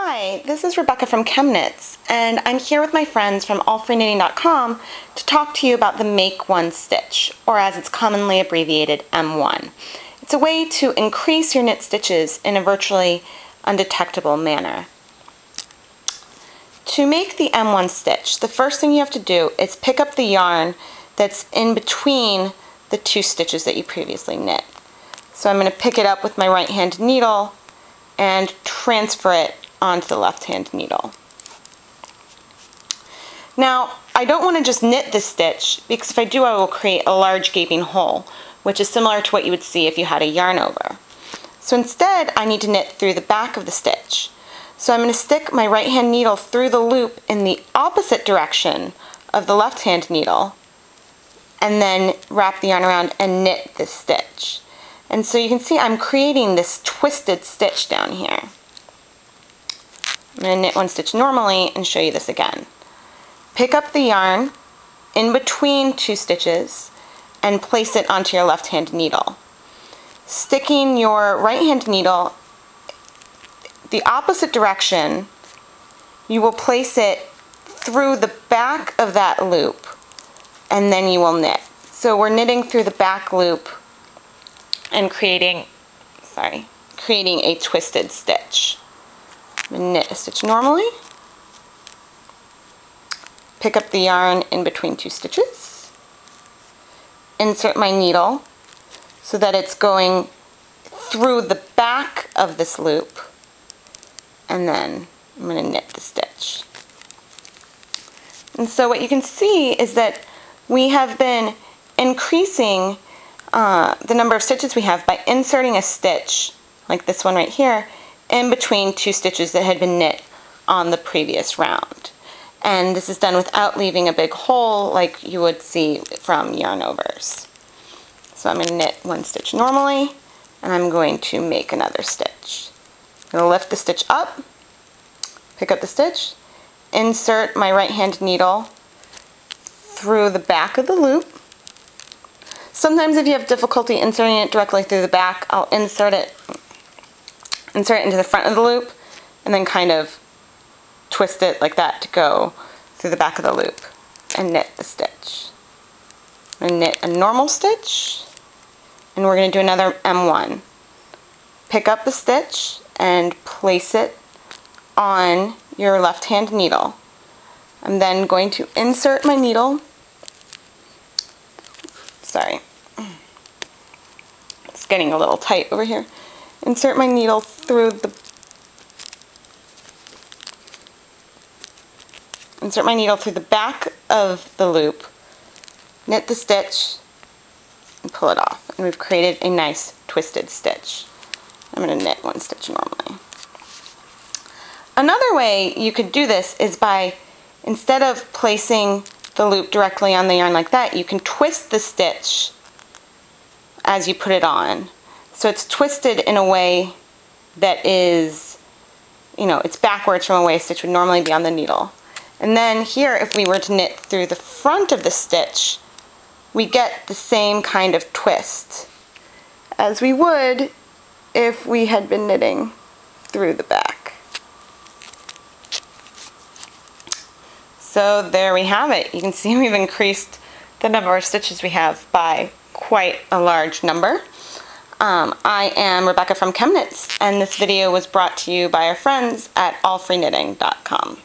Hi, this is Rebecca from ChemKnits, and I'm here with my friends from AllFreeKnitting.com to talk to you about the Make One stitch, or as it's commonly abbreviated, M1. It's a way to increase your knit stitches in a virtually undetectable manner. To make the M1 stitch, the first thing you have to do is pick up the yarn that's in between the two stitches that you previously knit. So I'm going to pick it up with my right hand needle and transfer it onto the left hand needle. Now, I don't want to just knit this stitch, because if I do, I will create a large gaping hole, which is similar to what you would see if you had a yarn over. So instead, I need to knit through the back of the stitch. So I'm going to stick my right hand needle through the loop in the opposite direction of the left hand needle, and then wrap the yarn around and knit this stitch. And so you can see I'm creating this twisted stitch down here. I'm going to knit one stitch normally and show you this again. Pick up the yarn in between two stitches and place it onto your left hand needle. Sticking your right hand needle the opposite direction, you will place it through the back of that loop, and then you will knit. So we're knitting through the back loop and creating a twisted stitch. I'm going to knit a stitch normally, pick up the yarn in between two stitches, insert my needle so that it's going through the back of this loop, and then I'm going to knit the stitch. And so what you can see is that we have been increasing the number of stitches we have by inserting a stitch, like this one right here, in between two stitches that had been knit on the previous round. And this is done without leaving a big hole like you would see from yarn overs. So I'm going to knit one stitch normally, and I'm going to make another stitch. I'm going to lift the stitch up, pick up the stitch, insert my right hand needle through the back of the loop. Sometimes if you have difficulty inserting it directly through the back, I'll insert it into the front of the loop and then kind of twist it like that to go through the back of the loop and knit the stitch. I'm going to knit a normal stitch, and we're going to do another M1. Pick up the stitch and place it on your left hand needle. I'm then going to insert my needle. Sorry, it's getting a little tight over here. Insert my needle through the back of the loop, knit the stitch, and pull it off. And we've created a nice twisted stitch. I'm going to knit one stitch normally. Another way you could do this is by, instead of placing the loop directly on the yarn like that, you can twist the stitch as you put it on. So it's twisted in a way that is, it's backwards from a way a stitch would normally be on the needle. And then here, if we were to knit through the front of the stitch, we get the same kind of twist as we would if we had been knitting through the back. So there we have it. You can see we've increased the number of stitches we have by quite a large number. I am Rebecca from ChemKnits, and this video was brought to you by our friends at AllFreeKnitting.com.